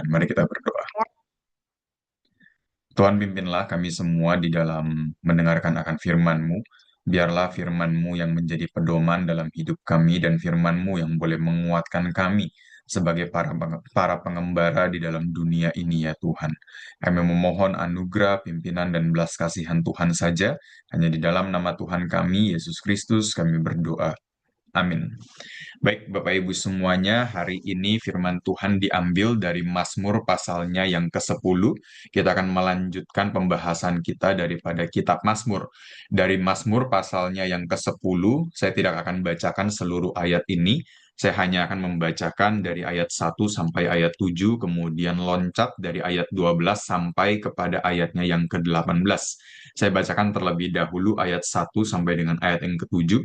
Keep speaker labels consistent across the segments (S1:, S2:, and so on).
S1: Tuhan. Mari kita berdoa. Tuhan, pimpinlah kami semua di dalam mendengarkan akan firman-Mu. Biarlah firman-Mu yang menjadi pedoman dalam hidup kami dan firman-Mu yang boleh menguatkan kami sebagai para pengembara di dalam dunia ini ya Tuhan. Kami memohon anugerah, pimpinan, dan belas kasihan Tuhan saja. Hanya di dalam nama Tuhan kami, Yesus Kristus, kami berdoa. Amin. Baik, Bapak Ibu semuanya, hari ini firman Tuhan diambil dari Mazmur pasalnya yang ke-10. Kita akan melanjutkan pembahasan kita daripada kitab Mazmur. Dari Mazmur pasalnya yang ke-10, saya tidak akan bacakan seluruh ayat ini. Saya hanya akan membacakan dari ayat 1 sampai ayat 7, kemudian loncat dari ayat 12 sampai kepada ayatnya yang ke-18. Saya bacakan terlebih dahulu ayat 1 sampai dengan ayat yang ke-7.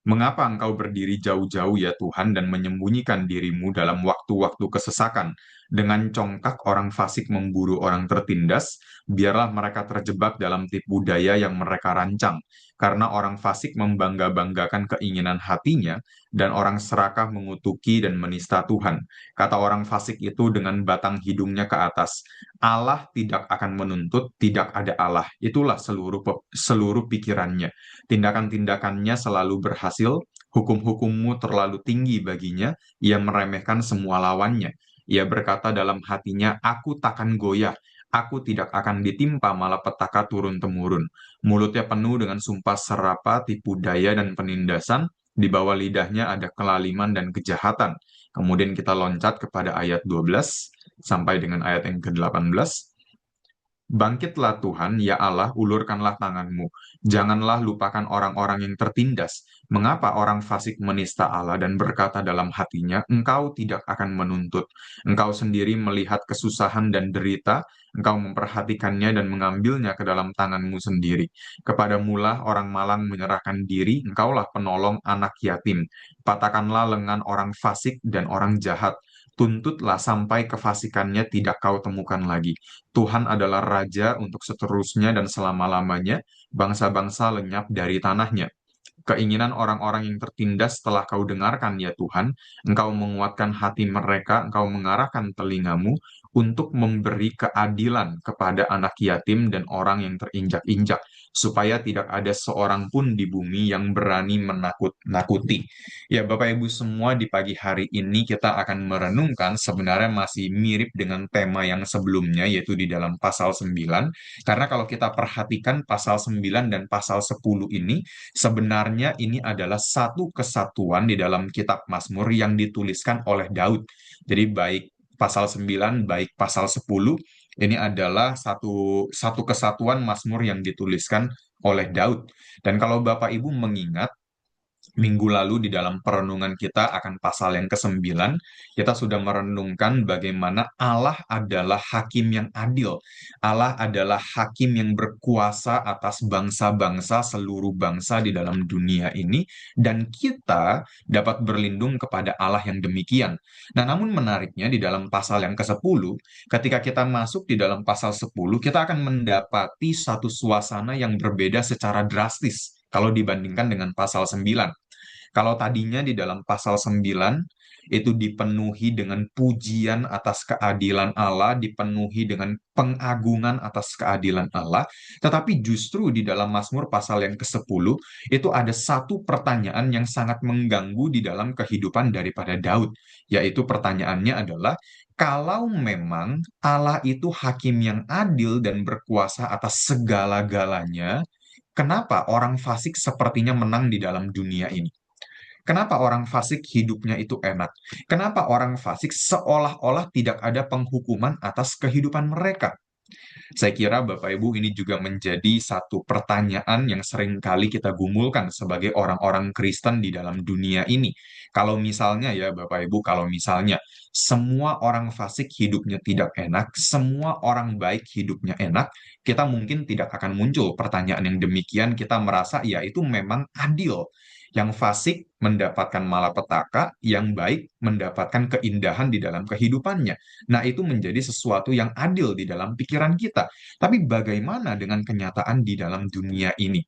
S1: Mengapa engkau berdiri jauh-jauh ya Tuhan dan menyembunyikan dirimu dalam waktu-waktu kesesakan? Dengan congkak orang fasik memburu orang tertindas, biarlah mereka terjebak dalam tipu daya yang mereka rancang. Karena orang fasik membangga-banggakan keinginan hatinya, dan orang serakah mengutuki dan menista Tuhan. Kata orang fasik itu dengan batang hidungnya ke atas, Allah tidak akan menuntut, tidak ada Allah. Itulah seluruh pikirannya. Tindakan-tindakannya selalu berhasil, hukum-hukummu terlalu tinggi baginya, ia meremehkan semua lawannya. Ia berkata dalam hatinya, aku takkan goyah, aku tidak akan ditimpa malapetaka turun-temurun. Mulutnya penuh dengan sumpah serapa, tipu daya, dan penindasan, di bawah lidahnya ada kelaliman dan kejahatan. Kemudian kita loncat kepada ayat 12 sampai dengan ayat yang ke-18. Bangkitlah Tuhan, ya Allah, ulurkanlah tanganmu. Janganlah lupakan orang-orang yang tertindas. Mengapa orang fasik menista Allah dan berkata dalam hatinya, engkau tidak akan menuntut. Engkau sendiri melihat kesusahan dan derita, engkau memperhatikannya dan mengambilnya ke dalam tanganmu sendiri. Kepadamulah orang malang menyerahkan diri, engkaulah penolong anak yatim. Patahkanlah lengan orang fasik dan orang jahat. Tuntutlah sampai kefasikannya tidak kau temukan lagi. Tuhan adalah raja untuk seterusnya dan selama-lamanya, bangsa-bangsa lenyap dari tanahnya. Keinginan orang-orang yang tertindas telah kau dengarkan ya Tuhan, engkau menguatkan hati mereka, engkau mengarahkan telingamu untuk memberi keadilan kepada anak yatim dan orang yang terinjak-injak, supaya tidak ada seorang pun di bumi yang berani menakut-nakuti. Ya Bapak Ibu semua, di pagi hari ini kita akan merenungkan sebenarnya masih mirip dengan tema yang sebelumnya, yaitu di dalam pasal 9. Karena kalau kita perhatikan pasal 9 dan pasal 10 ini, sebenarnya ini adalah satu kesatuan di dalam kitab Mazmur yang dituliskan oleh Daud. Jadi baik pasal 9, baik pasal 10, ini adalah satu satu kesatuan Mazmur yang dituliskan oleh Daud. Dan kalau Bapak Ibu mengingat, minggu lalu di dalam perenungan kita akan pasal yang ke-9, kita sudah merenungkan bagaimana Allah adalah hakim yang adil. Allah adalah hakim yang berkuasa atas bangsa-bangsa, seluruh bangsa di dalam dunia ini, dan kita dapat berlindung kepada Allah yang demikian. Nah, namun menariknya di dalam pasal yang ke-10, ketika kita masuk di dalam pasal 10, kita akan mendapati satu suasana yang berbeda secara drastis kalau dibandingkan dengan pasal 9. Kalau tadinya di dalam pasal 9 itu dipenuhi dengan pujian atas keadilan Allah, dipenuhi dengan pengagungan atas keadilan Allah, tetapi justru di dalam Mazmur pasal yang ke-10 itu ada satu pertanyaan yang sangat mengganggu di dalam kehidupan daripada Daud, yaitu pertanyaannya adalah, kalau memang Allah itu hakim yang adil dan berkuasa atas segala-galanya, kenapa orang fasik sepertinya menang di dalam dunia ini? Kenapa orang fasik hidupnya itu enak? Kenapa orang fasik seolah-olah tidak ada penghukuman atas kehidupan mereka? Saya kira Bapak Ibu ini juga menjadi satu pertanyaan yang sering kali kita gumulkan sebagai orang-orang Kristen di dalam dunia ini. Kalau misalnya ya Bapak Ibu, kalau misalnya semua orang fasik hidupnya tidak enak, semua orang baik hidupnya enak, kita mungkin tidak akan muncul pertanyaan yang demikian, kita merasa ya itu memang adil. Yang fasik mendapatkan malapetaka, yang baik mendapatkan keindahan di dalam kehidupannya. Nah, itu menjadi sesuatu yang adil di dalam pikiran kita. Tapi bagaimana dengan kenyataan di dalam dunia ini?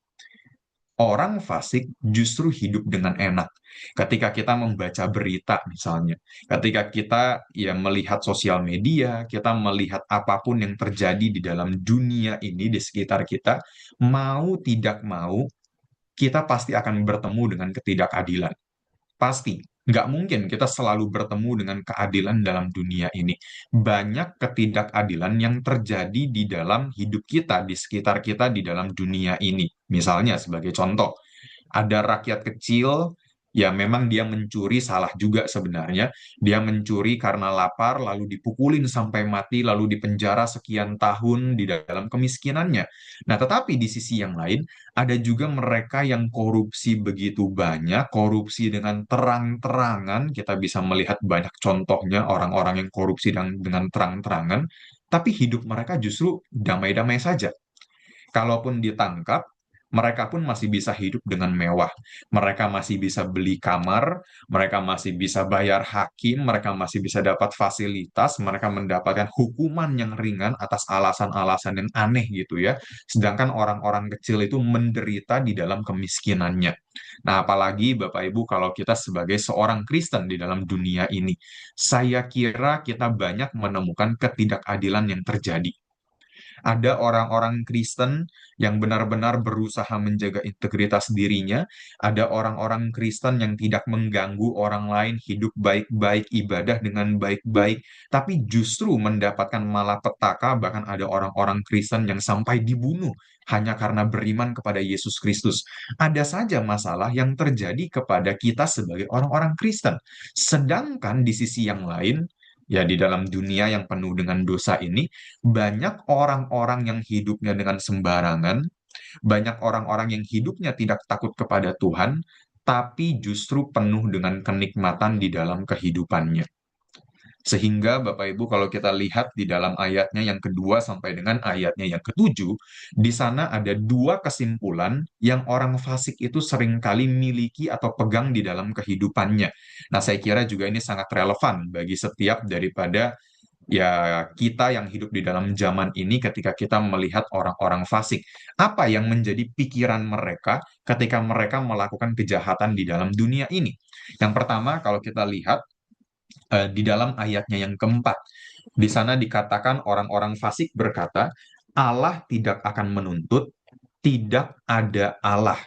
S1: Orang fasik justru hidup dengan enak. Ketika kita membaca berita misalnya, ketika kita ya melihat sosial media, kita melihat apapun yang terjadi di dalam dunia ini di sekitar kita, mau tidak mau kita pasti akan bertemu dengan ketidakadilan. Pasti. Nggak mungkin kita selalu bertemu dengan keadilan dalam dunia ini. Banyak ketidakadilan yang terjadi di dalam hidup kita, di sekitar kita, di dalam dunia ini. Misalnya, sebagai contoh, ada rakyat kecil, ya memang dia mencuri salah juga sebenarnya. Dia mencuri karena lapar, lalu dipukulin sampai mati, lalu dipenjara sekian tahun di dalam kemiskinannya. Nah, tetapi di sisi yang lain, ada juga mereka yang korupsi begitu banyak, korupsi dengan terang-terangan. Kita bisa melihat banyak contohnya orang-orang yang korupsi dengan terang-terangan, tapi hidup mereka justru damai-damai saja. Kalaupun ditangkap, mereka pun masih bisa hidup dengan mewah. Mereka masih bisa beli kamar, mereka masih bisa bayar hakim, mereka masih bisa dapat fasilitas, mereka mendapatkan hukuman yang ringan atas alasan-alasan yang aneh gitu ya. Sedangkan orang-orang kecil itu menderita di dalam kemiskinannya. Nah, apalagi Bapak Ibu kalau kita sebagai seorang Kristen di dalam dunia ini, saya kira kita banyak menemukan ketidakadilan yang terjadi. Ada orang-orang Kristen yang benar-benar berusaha menjaga integritas dirinya. Ada orang-orang Kristen yang tidak mengganggu orang lain, hidup baik-baik, ibadah dengan baik-baik, tapi justru mendapatkan malapetaka. Bahkan ada orang-orang Kristen yang sampai dibunuh hanya karena beriman kepada Yesus Kristus. Ada saja masalah yang terjadi kepada kita sebagai orang-orang Kristen. Sedangkan di sisi yang lain, ya di dalam dunia yang penuh dengan dosa ini, banyak orang-orang yang hidupnya dengan sembarangan, banyak orang-orang yang hidupnya tidak takut kepada Tuhan, tapi justru penuh dengan kenikmatan di dalam kehidupannya. Sehingga Bapak Ibu kalau kita lihat di dalam ayatnya yang kedua sampai dengan ayatnya yang ketujuh, di sana ada dua kesimpulan yang orang fasik itu seringkali miliki atau pegang di dalam kehidupannya. Nah, saya kira juga ini sangat relevan bagi setiap daripada ya kita yang hidup di dalam zaman ini ketika kita melihat orang-orang fasik. Apa yang menjadi pikiran mereka ketika mereka melakukan kejahatan di dalam dunia ini? Yang pertama, kalau kita lihat di dalam ayatnya yang keempat, di sana dikatakan orang-orang fasik berkata, Allah tidak akan menuntut, tidak ada Allah.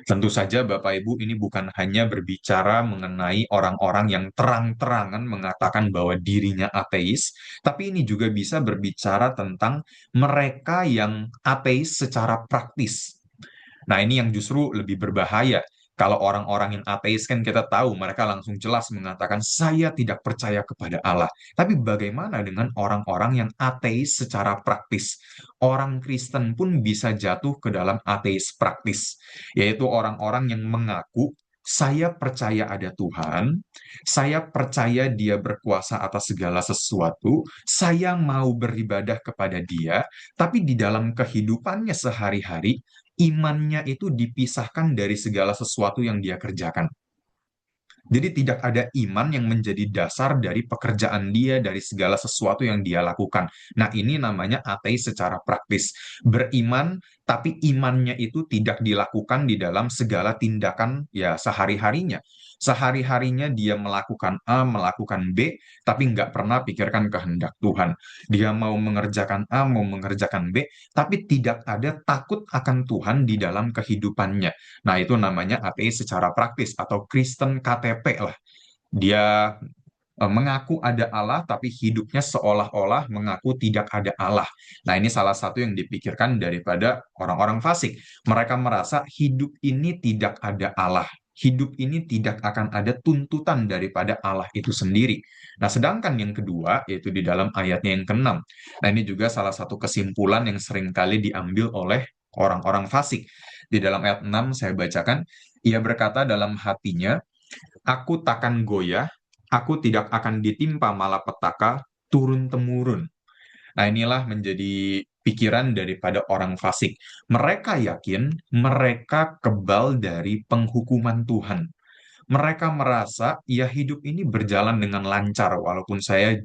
S1: Tentu saja Bapak Ibu ini bukan hanya berbicara mengenai orang-orang yang terang-terangan mengatakan bahwa dirinya ateis, tapi ini juga bisa berbicara tentang mereka yang ateis secara praktis. Nah, ini yang justru lebih berbahaya. Kalau orang-orang yang ateis kan kita tahu mereka langsung jelas mengatakan saya tidak percaya kepada Allah. Tapi bagaimana dengan orang-orang yang ateis secara praktis? Orang Kristen pun bisa jatuh ke dalam ateis praktis, yaitu orang-orang yang mengaku saya percaya ada Tuhan, saya percaya Dia berkuasa atas segala sesuatu, saya mau beribadah kepada Dia, tapi di dalam kehidupannya sehari-hari imannya itu dipisahkan dari segala sesuatu yang dia kerjakan. Jadi tidak ada iman yang menjadi dasar dari pekerjaan dia, dari segala sesuatu yang dia lakukan. Nah, ini namanya ateis secara praktis. Beriman, tapi imannya itu tidak dilakukan di dalam segala tindakan ya sehari-harinya. Sehari-harinya dia melakukan A, melakukan B, tapi nggak pernah pikirkan kehendak Tuhan. Dia mau mengerjakan A, mau mengerjakan B, tapi tidak ada takut akan Tuhan di dalam kehidupannya. Nah, itu namanya ateis secara praktis atau Kristen KTP lah. Dia mengaku ada Allah, tapi hidupnya seolah-olah mengaku tidak ada Allah. Nah, ini salah satu yang dipikirkan daripada orang-orang fasik. Mereka merasa hidup ini tidak ada Allah. Hidup ini tidak akan ada tuntutan daripada Allah itu sendiri. Nah, sedangkan yang kedua, yaitu di dalam ayatnya yang keenam. Nah, ini juga salah satu kesimpulan yang seringkali diambil oleh orang-orang fasik. Di dalam ayat 6 saya bacakan, ia berkata dalam hatinya, aku takkan goyah, aku tidak akan ditimpa malapetaka turun-temurun. Nah, inilah menjadi pikiran daripada orang fasik. Mereka yakin mereka kebal dari penghukuman Tuhan. Mereka merasa ya hidup ini berjalan dengan lancar walaupun saya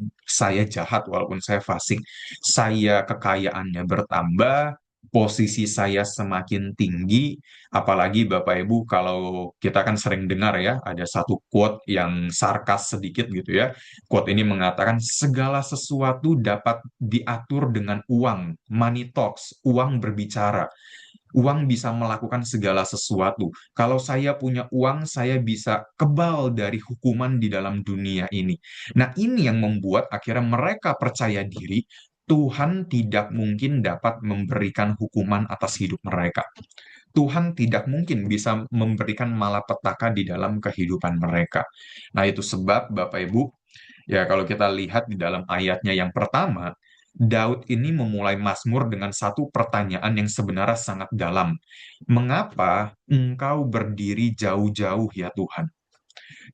S1: jahat, walaupun saya fasik. Saya kekayaannya bertambah, posisi saya semakin tinggi, apalagi Bapak Ibu kalau kita kan sering dengar ya, ada satu quote yang sarkas sedikit gitu ya. Quote ini mengatakan segala sesuatu dapat diatur dengan uang, money talks, uang berbicara. Uang bisa melakukan segala sesuatu. Kalau saya punya uang, saya bisa kebal dari hukuman di dalam dunia ini. Nah, ini yang membuat akhirnya mereka percaya diri Tuhan tidak mungkin dapat memberikan hukuman atas hidup mereka. Tuhan tidak mungkin bisa memberikan malapetaka di dalam kehidupan mereka. Nah, itu sebab Bapak Ibu, ya, kalau kita lihat di dalam ayatnya yang pertama, Daud ini memulai Mazmur dengan satu pertanyaan yang sebenarnya sangat dalam. Mengapa engkau berdiri jauh-jauh ya Tuhan?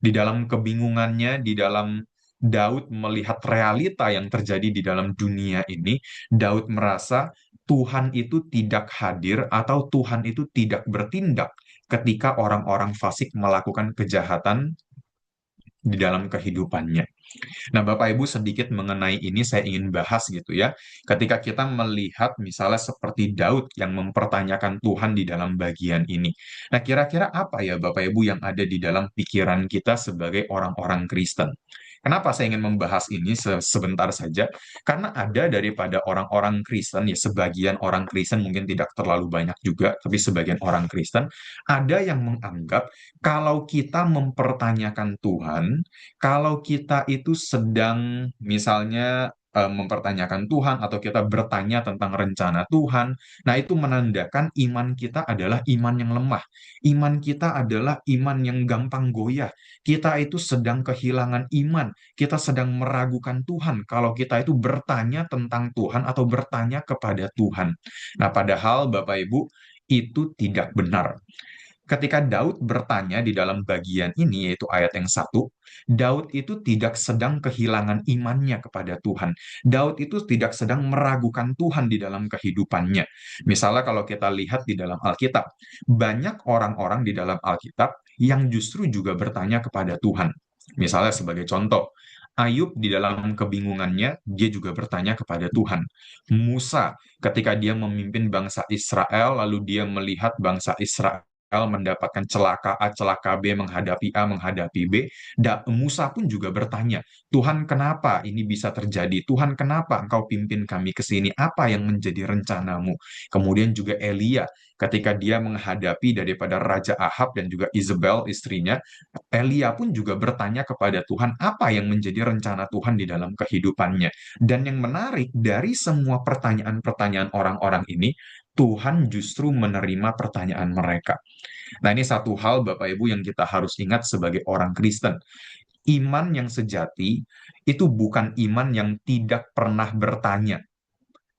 S1: Di dalam kebingungannya, di dalam Daud melihat realita yang terjadi di dalam dunia ini, Daud merasa Tuhan itu tidak hadir atau Tuhan itu tidak bertindak ketika orang-orang fasik melakukan kejahatan di dalam kehidupannya. Nah, Bapak Ibu sedikit mengenai ini saya ingin bahas gitu ya. Ketika kita melihat misalnya seperti Daud yang mempertanyakan Tuhan di dalam bagian ini. Nah, kira-kira apa ya Bapak Ibu yang ada di dalam pikiran kita sebagai orang-orang Kristen? Kenapa saya ingin membahas ini sebentar saja? Karena ada daripada orang-orang Kristen, ya sebagian orang Kristen mungkin tidak terlalu banyak juga, tapi sebagian orang Kristen, ada yang menganggap kalau kita mempertanyakan Tuhan, kalau kita itu sedang misalnya mempertanyakan Tuhan atau kita bertanya tentang rencana Tuhan, nah itu menandakan iman kita adalah iman yang lemah. Iman kita adalah iman yang gampang goyah. Kita itu sedang kehilangan iman. Kita sedang meragukan Tuhan kalau kita itu bertanya tentang Tuhan atau bertanya kepada Tuhan. Nah, padahal Bapak Ibu itu tidak benar. Ketika Daud bertanya di dalam bagian ini, yaitu ayat yang satu, Daud itu tidak sedang kehilangan imannya kepada Tuhan. Daud itu tidak sedang meragukan Tuhan di dalam kehidupannya. Misalnya kalau kita lihat di dalam Alkitab, banyak orang-orang di dalam Alkitab yang justru juga bertanya kepada Tuhan. Misalnya sebagai contoh, Ayub di dalam kebingungannya, dia juga bertanya kepada Tuhan. Musa, ketika dia memimpin bangsa Israel, lalu dia melihat bangsa Israel mendapatkan celaka A, celaka B, menghadapi A, menghadapi B. Musa pun juga bertanya, Tuhan kenapa ini bisa terjadi? Tuhan kenapa engkau pimpin kami ke sini? Apa yang menjadi rencanamu? Kemudian juga Elia, ketika dia menghadapi daripada Raja Ahab dan juga Isabel istrinya, Elia pun juga bertanya kepada Tuhan apa yang menjadi rencana Tuhan di dalam kehidupannya. Dan yang menarik dari semua pertanyaan-pertanyaan orang-orang ini, Tuhan justru menerima pertanyaan mereka. Nah, ini satu hal Bapak Ibu yang kita harus ingat sebagai orang Kristen. Iman yang sejati itu bukan iman yang tidak pernah bertanya,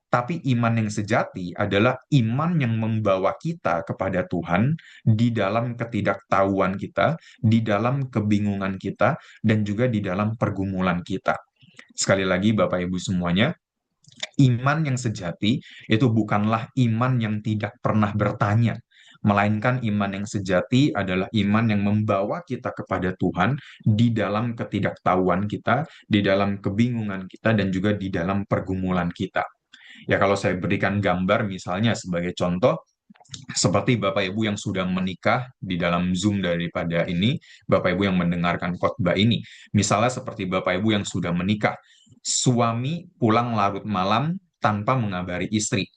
S1: tapi iman yang sejati adalah iman yang membawa kita kepada Tuhan di dalam ketidaktahuan kita, di dalam kebingungan kita, dan juga di dalam pergumulan kita. Sekali lagi, Bapak Ibu semuanya, iman yang sejati itu bukanlah iman yang tidak pernah bertanya, melainkan iman yang sejati adalah iman yang membawa kita kepada Tuhan di dalam ketidaktahuan kita, di dalam kebingungan kita, dan juga di dalam pergumulan kita. Ya, kalau saya berikan gambar misalnya sebagai contoh, seperti Bapak Ibu yang sudah menikah di dalam Zoom daripada ini, Bapak Ibu yang mendengarkan khotbah ini. Misalnya seperti Bapak Ibu yang sudah menikah, suami pulang larut malam tanpa mengabari istri.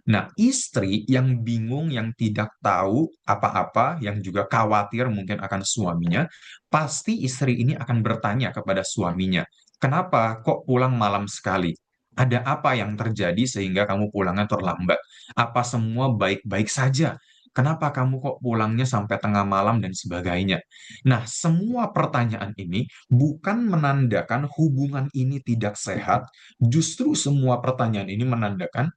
S1: Nah, istri yang bingung, yang tidak tahu apa-apa, yang juga khawatir mungkin akan suaminya, pasti istri ini akan bertanya kepada suaminya, "Kenapa kok pulang malam sekali? Ada apa yang terjadi sehingga kamu pulangnya terlambat? Apa semua baik-baik saja? Kenapa kamu kok pulangnya sampai tengah malam dan sebagainya?" Nah, semua pertanyaan ini bukan menandakan hubungan ini tidak sehat, justru semua pertanyaan ini menandakan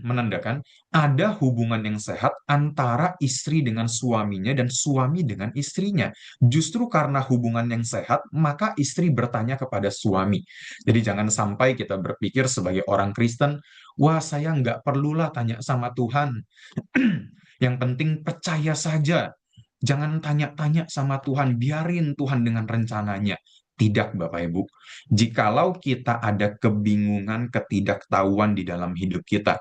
S1: menandakan ada hubungan yang sehat antara istri dengan suaminya dan suami dengan istrinya. Justru karena hubungan yang sehat, maka istri bertanya kepada suami. Jadi jangan sampai kita berpikir sebagai orang Kristen, wah saya nggak perlulah tanya sama Tuhan. Yang penting percaya saja. Jangan tanya-tanya sama Tuhan, biarin Tuhan dengan rencananya. Tidak, Bapak Ibu. Jikalau kita ada kebingungan, ketidaktahuan di dalam hidup kita,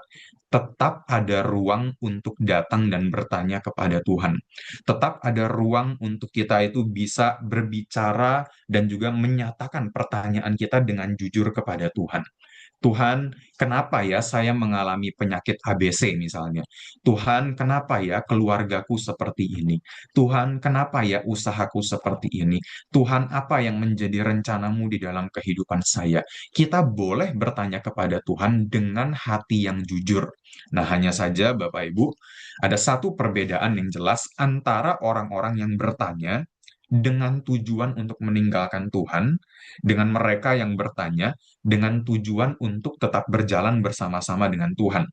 S1: tetap ada ruang untuk datang dan bertanya kepada Tuhan. Tetap ada ruang untuk kita itu bisa berbicara dan juga menyatakan pertanyaan kita dengan jujur kepada Tuhan. Tuhan, kenapa ya saya mengalami penyakit ABC misalnya? Tuhan, kenapa ya keluargaku seperti ini? Tuhan, kenapa ya usahaku seperti ini? Tuhan, apa yang menjadi rencanamu di dalam kehidupan saya? Kita boleh bertanya kepada Tuhan dengan hati yang jujur. Nah, hanya saja Bapak Ibu, ada satu perbedaan yang jelas antara orang-orang yang bertanya dengan tujuan untuk meninggalkan Tuhan, dengan mereka yang bertanya dengan tujuan untuk tetap berjalan bersama-sama dengan Tuhan.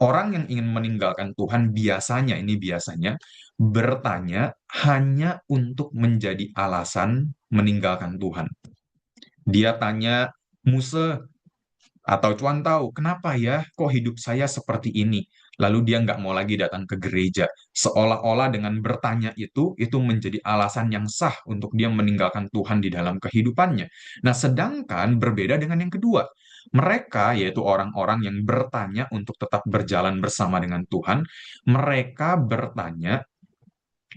S1: Orang yang ingin meninggalkan Tuhan biasanya bertanya hanya untuk menjadi alasan meninggalkan Tuhan. Dia tanya, Muse, atau cuan tahu, kenapa ya kok hidup saya seperti ini? Lalu dia nggak mau lagi datang ke gereja. Seolah-olah dengan bertanya itu menjadi alasan yang sah untuk dia meninggalkan Tuhan di dalam kehidupannya. Nah, sedangkan berbeda dengan yang kedua. Mereka, yaitu orang-orang yang bertanya untuk tetap berjalan bersama dengan Tuhan, mereka bertanya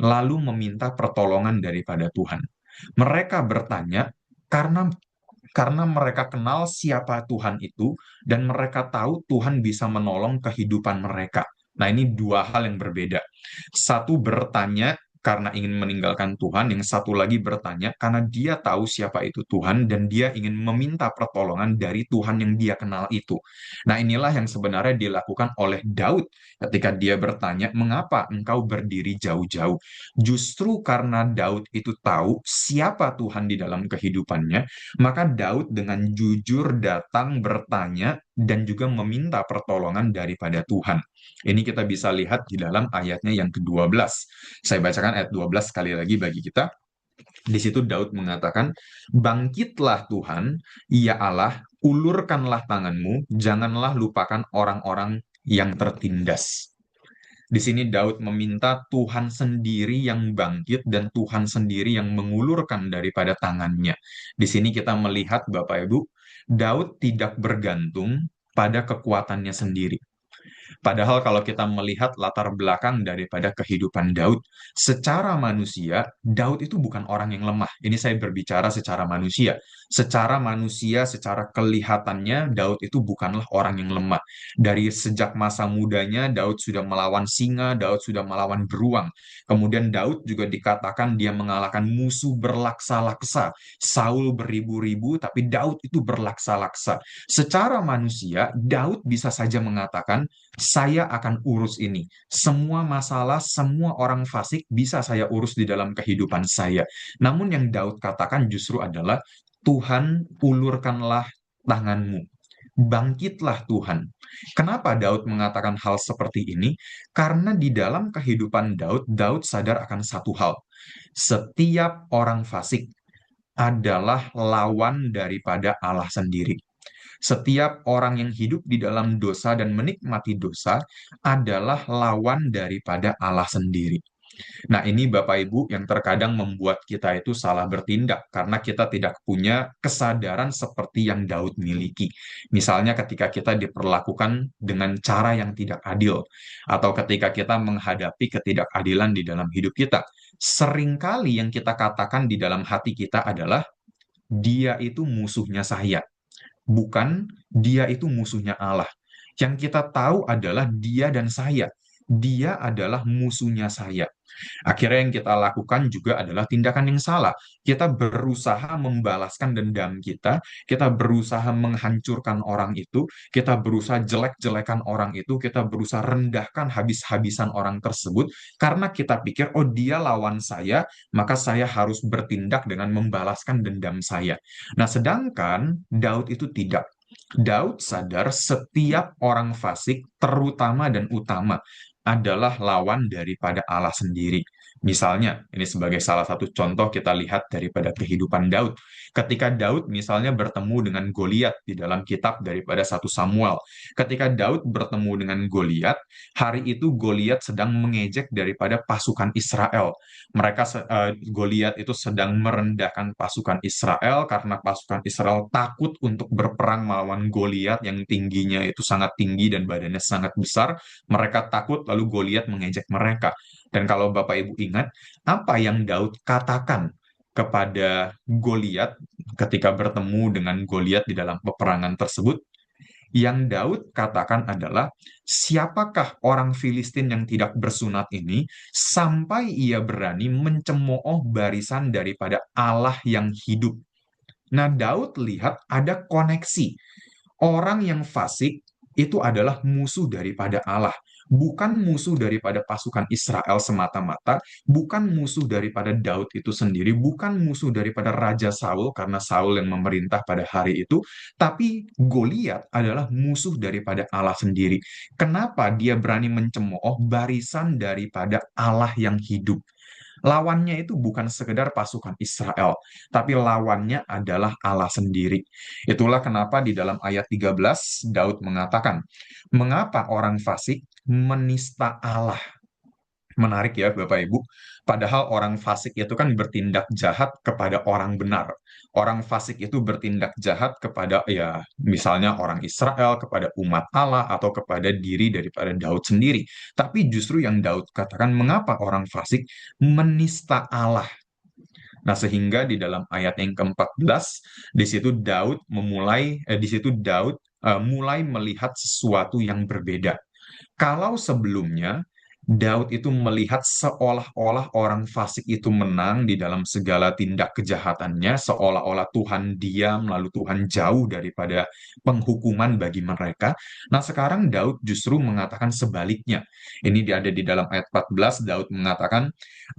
S1: lalu meminta pertolongan daripada Tuhan. Mereka bertanya karena mereka kenal siapa Tuhan itu dan mereka tahu Tuhan bisa menolong kehidupan mereka. Nah, ini dua hal yang berbeda. Satu bertanya karena ingin meninggalkan Tuhan, yang satu lagi bertanya karena dia tahu siapa itu Tuhan dan dia ingin meminta pertolongan dari Tuhan yang dia kenal itu. Nah, inilah yang sebenarnya dilakukan oleh Daud ketika dia bertanya, "Mengapa engkau berdiri jauh-jauh?" Justru karena Daud itu tahu siapa Tuhan di dalam kehidupannya, maka Daud dengan jujur datang bertanya dan juga meminta pertolongan daripada Tuhan. Ini kita bisa lihat di dalam ayatnya yang ke-12. Saya bacakan ayat 12 sekali lagi bagi kita. Di situ Daud mengatakan, "Bangkitlah Tuhan, ya Allah, ulurkanlah tanganmu, janganlah lupakan orang-orang yang tertindas." Di sini Daud meminta Tuhan sendiri yang bangkit dan Tuhan sendiri yang mengulurkan daripada tangannya. Di sini kita melihat Bapak Ibu, Daud tidak bergantung pada kekuatannya sendiri. Padahal kalau kita melihat latar belakang daripada kehidupan Daud, secara manusia, Daud itu bukan orang yang lemah. Ini saya berbicara secara manusia. Secara manusia, secara kelihatannya, Daud itu bukanlah orang yang lemah. Dari sejak masa mudanya, Daud sudah melawan singa, Daud sudah melawan beruang. Kemudian Daud juga dikatakan dia mengalahkan musuh berlaksa-laksa. Saul beribu-ribu, tapi Daud itu berlaksa-laksa. Secara manusia, Daud bisa saja mengatakan, saya akan urus ini. Semua masalah, semua orang fasik bisa saya urus di dalam kehidupan saya. Namun yang Daud katakan justru adalah, Tuhan, ulurkanlah tanganmu. Bangkitlah Tuhan. Kenapa Daud mengatakan hal seperti ini? Karena di dalam kehidupan Daud, Daud sadar akan satu hal. Setiap orang fasik adalah lawan daripada Allah sendiri. Setiap orang yang hidup di dalam dosa dan menikmati dosa adalah lawan daripada Allah sendiri. Nah, ini Bapak Ibu yang terkadang membuat kita itu salah bertindak karena kita tidak punya kesadaran seperti yang Daud miliki. Misalnya ketika kita diperlakukan dengan cara yang tidak adil atau ketika kita menghadapi ketidakadilan di dalam hidup kita. Seringkali yang kita katakan di dalam hati kita adalah dia itu musuhnya saya. Bukan dia itu musuhnya Allah. Yang kita tahu adalah dia dan saya. Dia adalah musuhnya saya. Akhirnya yang kita lakukan juga adalah tindakan yang salah. Kita berusaha membalaskan dendam kita berusaha menghancurkan orang itu, kita berusaha jelek-jelekan orang itu, kita berusaha rendahkan habis-habisan orang tersebut, karena kita pikir, oh dia lawan saya, maka saya harus bertindak dengan membalaskan dendam saya. Nah, sedangkan Daud itu tidak. Daud sadar setiap orang fasik, terutama dan utama, adalah lawan daripada Allah sendiri. Misalnya, ini sebagai salah satu contoh kita lihat daripada kehidupan Daud. Ketika Daud misalnya bertemu dengan Goliat di dalam kitab daripada 1 Samuel. Ketika Daud bertemu dengan Goliat, hari itu Goliat sedang mengejek daripada pasukan Israel. Goliat itu sedang merendahkan pasukan Israel karena pasukan Israel takut untuk berperang melawan Goliat yang tingginya itu sangat tinggi dan badannya sangat besar. Mereka takut lalu Goliat mengejek mereka. Dan kalau Bapak Ibu ingat, apa yang Daud katakan kepada Goliat ketika bertemu dengan Goliat di dalam peperangan tersebut? Yang Daud katakan adalah, siapakah orang Filistin yang tidak bersunat ini sampai ia berani mencemooh barisan daripada Allah yang hidup? Nah, Daud lihat ada koneksi. Orang yang fasik itu adalah musuh daripada Allah, bukan musuh daripada pasukan Israel semata-mata, bukan musuh daripada Daud itu sendiri, bukan musuh daripada Raja Saul karena Saul yang memerintah pada hari itu, tapi Goliat adalah musuh daripada Allah sendiri. Kenapa dia berani mencemooh barisan daripada Allah yang hidup? Lawannya itu bukan sekedar pasukan Israel, tapi lawannya adalah Allah sendiri. Itulah kenapa di dalam ayat 13 Daud mengatakan, "Mengapa orang fasik menista Allah?" Menarik ya Bapak Ibu. Padahal orang fasik itu kan bertindak jahat kepada orang benar. Orang fasik itu bertindak jahat kepada ya misalnya orang Israel, kepada umat Allah atau kepada diri daripada Daud sendiri. Tapi justru yang Daud katakan, mengapa orang fasik menista Allah? Nah, sehingga di dalam ayat yang ke-14 di situ Daud mulai melihat sesuatu yang berbeda. Kalau sebelumnya Daud itu melihat seolah-olah orang fasik itu menang di dalam segala tindak kejahatannya, seolah-olah Tuhan diam, lalu Tuhan jauh daripada penghukuman bagi mereka. Nah, sekarang Daud justru mengatakan sebaliknya. Ini ada di dalam ayat 14, Daud mengatakan,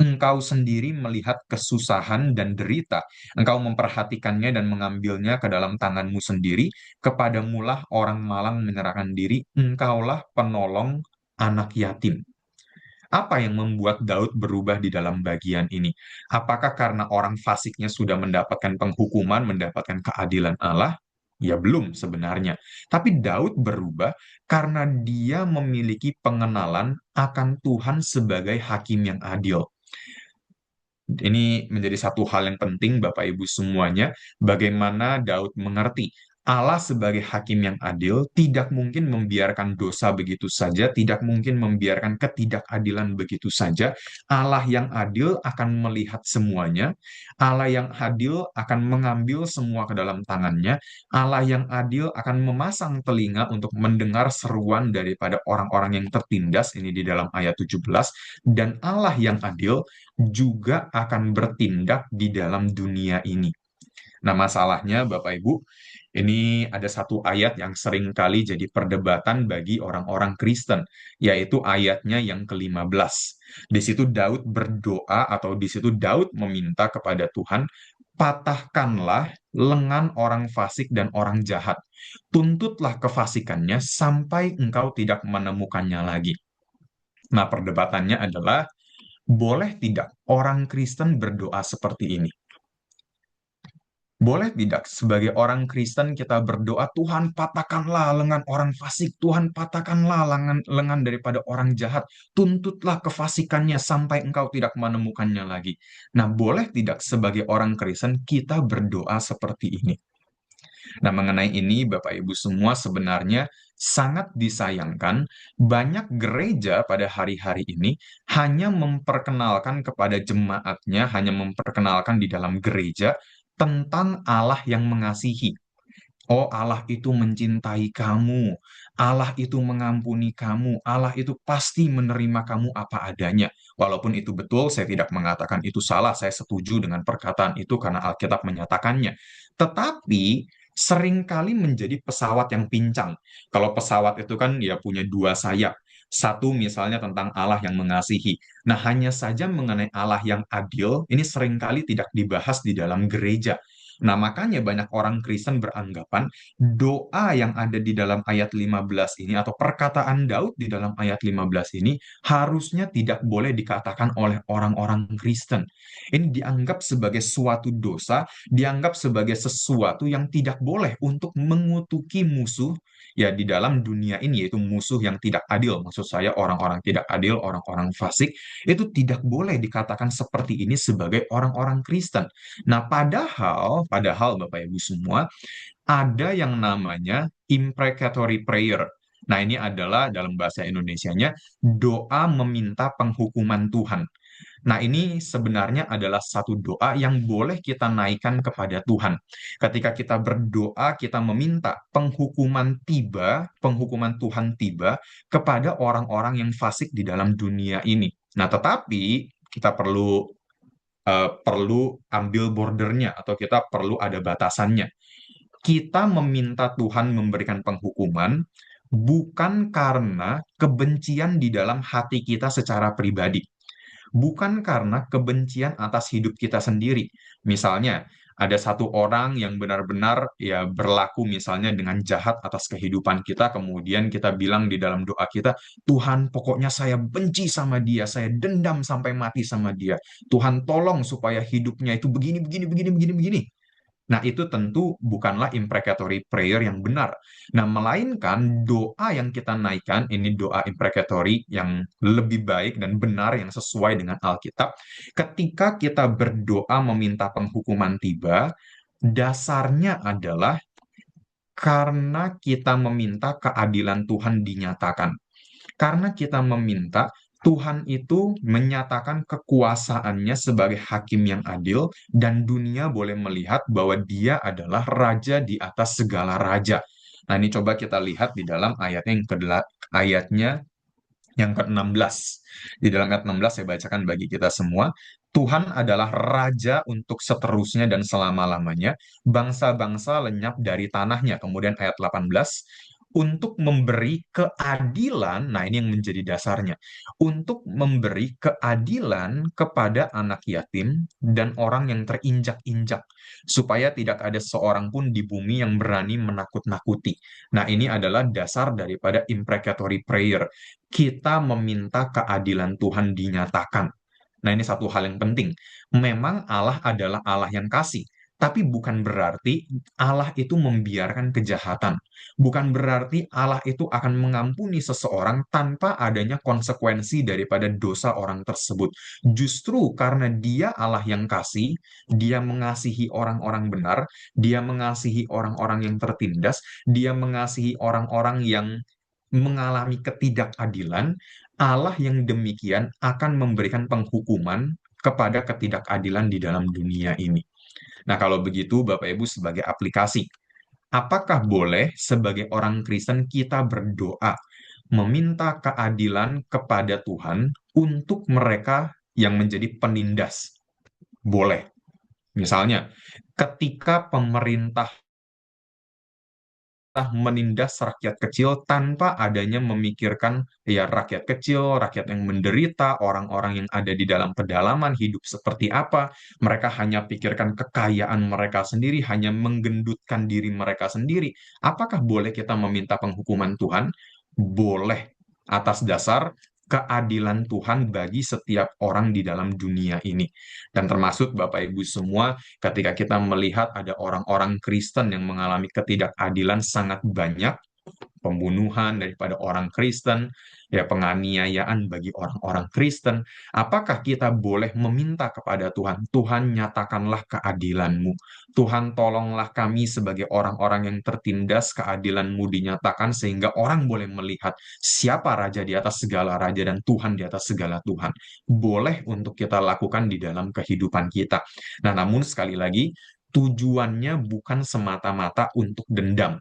S1: "Engkau sendiri melihat kesusahan dan derita, engkau memperhatikannya dan mengambilnya ke dalam tanganmu sendiri, kepadamulah orang malang menyerahkan diri, engkaulah penolong anak yatim." Apa yang membuat Daud berubah di dalam bagian ini? Apakah karena orang fasiknya sudah mendapatkan penghukuman, mendapatkan keadilan Allah? Ya belum sebenarnya. Tapi Daud berubah karena dia memiliki pengenalan akan Tuhan sebagai hakim yang adil. Ini menjadi satu hal yang penting, Bapak Ibu semuanya, bagaimana Daud mengerti Allah sebagai hakim yang adil tidak mungkin membiarkan dosa begitu saja, tidak mungkin membiarkan ketidakadilan begitu saja. Allah yang adil akan melihat semuanya, Allah yang adil akan mengambil semua ke dalam tangannya, Allah yang adil akan memasang telinga untuk mendengar seruan daripada orang-orang yang tertindas, ini di dalam ayat 17, dan Allah yang adil juga akan bertindak di dalam dunia ini. Nah, masalahnya Bapak Ibu, ini ada satu ayat yang sering kali jadi perdebatan bagi orang-orang Kristen, yaitu ayatnya yang ke-15. Di situ Daud berdoa atau di situ Daud meminta kepada Tuhan, patahkanlah lengan orang fasik dan orang jahat. Tuntutlah kefasikannya sampai engkau tidak menemukannya lagi. Nah, perdebatannya adalah, boleh tidak orang Kristen berdoa seperti ini? Boleh tidak sebagai orang Kristen kita berdoa, Tuhan patahkanlah lengan orang fasik, Tuhan patahkanlah lengan daripada orang jahat, tuntutlah kefasikannya sampai engkau tidak menemukannya lagi. Nah, boleh tidak sebagai orang Kristen kita berdoa seperti ini? Nah, mengenai ini, Bapak Ibu semua, sebenarnya sangat disayangkan banyak gereja pada hari-hari ini hanya memperkenalkan kepada jemaatnya, hanya memperkenalkan di dalam gereja tentang Allah yang mengasihi. Oh, Allah itu mencintai kamu. Allah itu mengampuni kamu. Allah itu pasti menerima kamu apa adanya. Walaupun itu betul, saya tidak mengatakan itu salah. Saya setuju dengan perkataan itu karena Alkitab menyatakannya. Tetapi seringkali menjadi pesawat yang pincang. Kalau pesawat itu kan ya punya dua sayap. Satu misalnya tentang Allah yang mengasihi. Nah, hanya saja mengenai Allah yang adil, ini seringkali tidak dibahas di dalam gereja. Nah, makanya banyak orang Kristen beranggapan doa yang ada di dalam ayat 15 ini atau perkataan Daud di dalam ayat 15 ini harusnya tidak boleh dikatakan oleh orang-orang Kristen. Ini dianggap sebagai suatu dosa, dianggap sebagai sesuatu yang tidak boleh untuk mengutuki musuh ya di dalam dunia ini, yaitu musuh yang tidak adil. Maksud saya orang-orang tidak adil, orang-orang fasik, itu tidak boleh dikatakan seperti ini sebagai orang-orang Kristen. Nah, padahal Bapak Ibu semua, ada yang namanya imprecatory prayer. Nah, ini adalah dalam bahasa Indonesianya doa meminta penghukuman Tuhan. Nah, ini sebenarnya adalah satu doa yang boleh kita naikkan kepada Tuhan. Ketika kita berdoa, kita meminta penghukuman Tuhan tiba kepada orang-orang yang fasik di dalam dunia ini. Nah, tetapi kita perlu ambil bordernya atau kita perlu ada batasannya. Kita meminta Tuhan memberikan penghukuman bukan karena kebencian di dalam hati kita secara pribadi, bukan karena kebencian atas hidup kita sendiri. Misalnya, ada satu orang yang benar-benar ya berlaku misalnya dengan jahat atas kehidupan kita, kemudian kita bilang di dalam doa kita, Tuhan, pokoknya saya benci sama dia, saya dendam sampai mati sama dia. Tuhan tolong supaya hidupnya itu begini, begini, begini, begini, begini. Nah, itu tentu bukanlah imprecatory prayer yang benar. Nah, melainkan doa yang kita naikkan, ini doa imprecatory yang lebih baik dan benar, yang sesuai dengan Alkitab. Ketika kita berdoa meminta penghukuman tiba, dasarnya adalah karena kita meminta keadilan Tuhan dinyatakan. Karena kita meminta Tuhan itu menyatakan kekuasaannya sebagai hakim yang adil dan dunia boleh melihat bahwa dia adalah raja di atas segala raja. Nah, ini coba kita lihat di dalam ayatnya yang ke-16. Di dalam ayat 16 saya bacakan bagi kita semua. Tuhan adalah raja untuk seterusnya dan selama-lamanya. Bangsa-bangsa lenyap dari tanahnya. Kemudian ayat 18 untuk memberi keadilan, nah ini yang menjadi dasarnya, untuk memberi keadilan kepada anak yatim dan orang yang terinjak-injak, supaya tidak ada seorang pun di bumi yang berani menakut-nakuti. Nah, ini adalah dasar daripada imprecatory prayer. Kita meminta keadilan Tuhan dinyatakan. Nah, ini satu hal yang penting. Memang Allah adalah Allah yang kasih, tapi bukan berarti Allah itu membiarkan kejahatan. Bukan berarti Allah itu akan mengampuni seseorang tanpa adanya konsekuensi daripada dosa orang tersebut. Justru karena Dia Allah yang kasih, Dia mengasihi orang-orang benar, Dia mengasihi orang-orang yang tertindas, Dia mengasihi orang-orang yang mengalami ketidakadilan. Allah yang demikian akan memberikan penghukuman kepada ketidakadilan di dalam dunia ini. Nah, kalau begitu, Bapak Ibu, sebagai aplikasi, apakah boleh sebagai orang Kristen kita berdoa, meminta keadilan kepada Tuhan untuk mereka yang menjadi penindas? Boleh. Misalnya, ketika pemerintah menindas rakyat kecil tanpa adanya memikirkan ya rakyat kecil, rakyat yang menderita, orang-orang yang ada di dalam pedalaman hidup seperti apa. Mereka hanya pikirkan kekayaan mereka sendiri, hanya menggendutkan diri mereka sendiri. Apakah boleh kita meminta penghukuman Tuhan? Boleh, atas dasar keadilan Tuhan bagi setiap orang di dalam dunia ini. Dan termasuk Bapak Ibu semua, ketika kita melihat ada orang-orang Kristen yang mengalami ketidakadilan sangat banyak, pembunuhan daripada orang Kristen, ya penganiayaan bagi orang-orang Kristen, apakah kita boleh meminta kepada Tuhan, Tuhan nyatakanlah keadilan-Mu, Tuhan tolonglah kami sebagai orang-orang yang tertindas, keadilan-Mu dinyatakan sehingga orang boleh melihat siapa raja di atas segala raja dan Tuhan di atas segala Tuhan. Boleh untuk kita lakukan di dalam kehidupan kita. Nah, namun sekali lagi, tujuannya bukan semata-mata untuk dendam.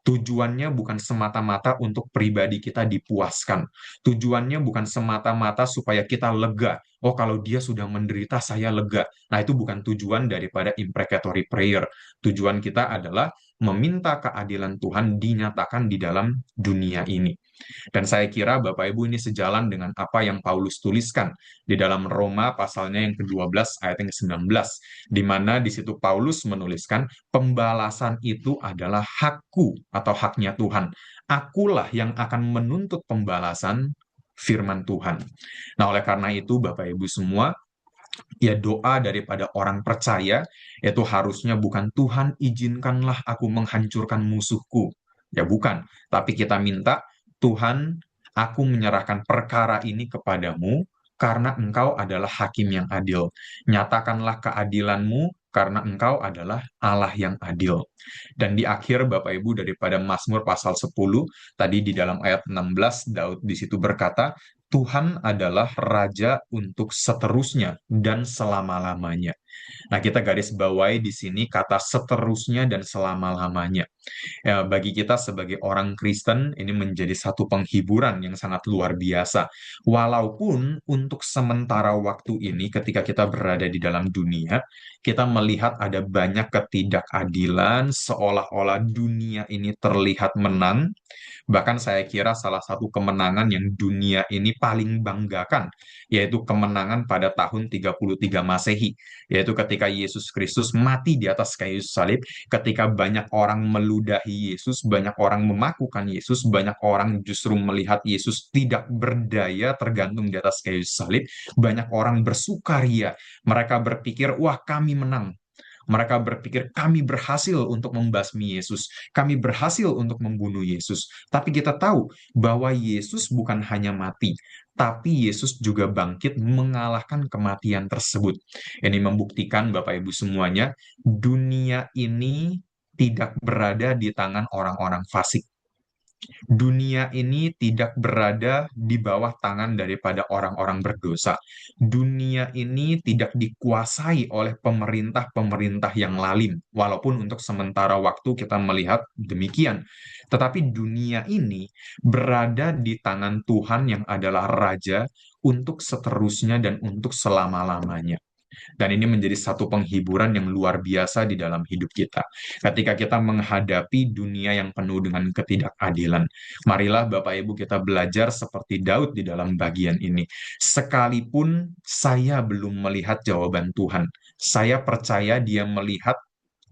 S1: Tujuannya bukan semata-mata untuk pribadi kita dipuaskan. Tujuannya bukan semata-mata supaya kita lega. Oh, kalau dia sudah menderita, saya lega. Nah, itu bukan tujuan daripada imprecatory prayer. Tujuan kita adalah meminta keadilan Tuhan dinyatakan di dalam dunia ini. Dan saya kira Bapak Ibu ini sejalan dengan apa yang Paulus tuliskan di dalam Roma pasalnya yang ke-12 ayat yang ke-19, di mana di situ Paulus menuliskan pembalasan itu adalah hakku atau haknya Tuhan. Akulah yang akan menuntut pembalasan, firman Tuhan. Nah, oleh karena itu Bapak Ibu semua, ya doa daripada orang percaya itu harusnya bukan Tuhan izinkanlah aku menghancurkan musuhku. Ya bukan, tapi kita minta Tuhan, aku menyerahkan perkara ini kepadamu karena engkau adalah hakim yang adil. Nyatakanlah keadilanmu karena engkau adalah Allah yang adil. Dan di akhir Bapak Ibu daripada Mazmur pasal 10, tadi di dalam ayat 16, Daud di situ berkata, Tuhan adalah Raja untuk seterusnya dan selama-lamanya. Nah, kita garis bawahi di sini kata seterusnya dan selama-lamanya. Ya, bagi kita sebagai orang Kristen, ini menjadi satu penghiburan yang sangat luar biasa. Walaupun untuk sementara waktu ini, ketika kita berada di dalam dunia, kita melihat ada banyak ketidakadilan, seolah-olah dunia ini terlihat menang. Bahkan saya kira salah satu kemenangan yang dunia ini paling banggakan, yaitu kemenangan pada tahun 33 Masehi, yaitu ketika Yesus Kristus mati di atas kayu salib, ketika banyak orang meludahi Yesus, banyak orang memakukan Yesus, banyak orang justru melihat Yesus tidak berdaya tergantung di atas kayu salib, banyak orang bersukaria, mereka berpikir, wah kami menang. Mereka berpikir kami berhasil untuk membasmi Yesus, kami berhasil untuk membunuh Yesus. Tapi kita tahu bahwa Yesus bukan hanya mati, tapi Yesus juga bangkit mengalahkan kematian tersebut. Ini membuktikan Bapak Ibu semuanya, dunia ini tidak berada di tangan orang-orang fasik. Dunia ini tidak berada di bawah tangan daripada orang-orang berdosa. Dunia ini tidak dikuasai oleh pemerintah-pemerintah yang lalim, walaupun untuk sementara waktu kita melihat demikian. Tetapi dunia ini berada di tangan Tuhan yang adalah Raja untuk seterusnya dan untuk selama-lamanya. Dan ini menjadi satu penghiburan yang luar biasa di dalam hidup kita. Ketika kita menghadapi dunia yang penuh dengan ketidakadilan, marilah Bapak Ibu kita belajar seperti Daud di dalam bagian ini. Sekalipun saya belum melihat jawaban Tuhan, saya percaya Dia melihat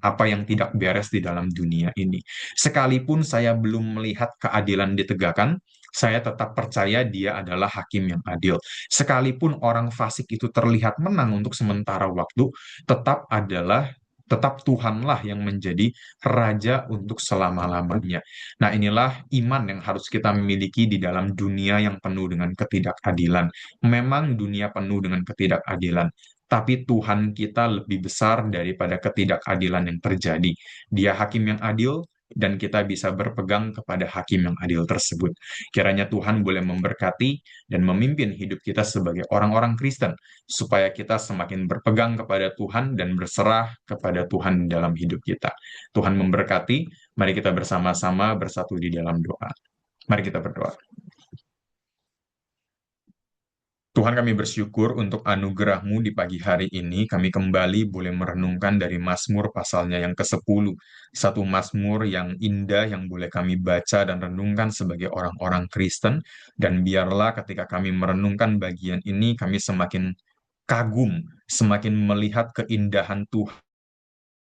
S1: apa yang tidak beres di dalam dunia ini. Sekalipun saya belum melihat keadilan ditegakkan, saya tetap percaya Dia adalah hakim yang adil. Sekalipun orang fasik itu terlihat menang untuk sementara waktu, tetap Tuhanlah yang menjadi raja untuk selama-lamanya. Nah, inilah iman yang harus kita miliki di dalam dunia yang penuh dengan ketidakadilan. Memang dunia penuh dengan ketidakadilan, tapi Tuhan kita lebih besar daripada ketidakadilan yang terjadi. Dia hakim yang adil, dan kita bisa berpegang kepada hakim yang adil tersebut. Kiranya Tuhan boleh memberkati dan memimpin hidup kita sebagai orang-orang Kristen, supaya kita semakin berpegang kepada Tuhan dan berserah kepada Tuhan dalam hidup kita. Tuhan memberkati, mari kita bersama-sama bersatu di dalam doa. Mari kita berdoa. Tuhan, kami bersyukur untuk anugerah-Mu di pagi hari ini. Kami kembali boleh merenungkan dari Mazmur pasalnya yang ke-10. Satu Mazmur yang indah yang boleh kami baca dan renungkan sebagai orang-orang Kristen. Dan biarlah ketika kami merenungkan bagian ini, kami semakin kagum, semakin melihat keindahan Tuhan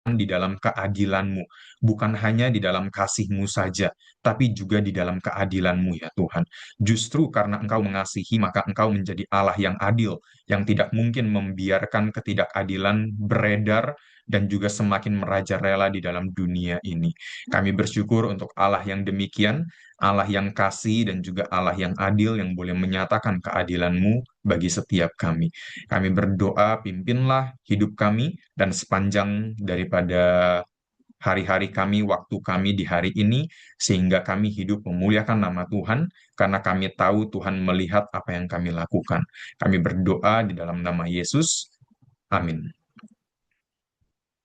S1: di dalam keadilan-Mu, bukan hanya di dalam kasih-Mu saja, tapi juga di dalam keadilan-Mu ya Tuhan. Justru karena Engkau mengasihi, maka Engkau menjadi Allah yang adil, yang tidak mungkin membiarkan ketidakadilan beredar dan juga semakin merajalela di dalam dunia ini. Kami bersyukur untuk Allah yang demikian, Allah yang kasih dan juga Allah yang adil yang boleh menyatakan keadilan-Mu bagi setiap kami. Kami berdoa, pimpinlah hidup kami, dan sepanjang daripada hari-hari kami, waktu kami di hari ini, sehingga kami hidup memuliakan nama Tuhan, karena kami tahu Tuhan melihat apa yang kami lakukan. Kami berdoa di dalam nama Yesus. Amin.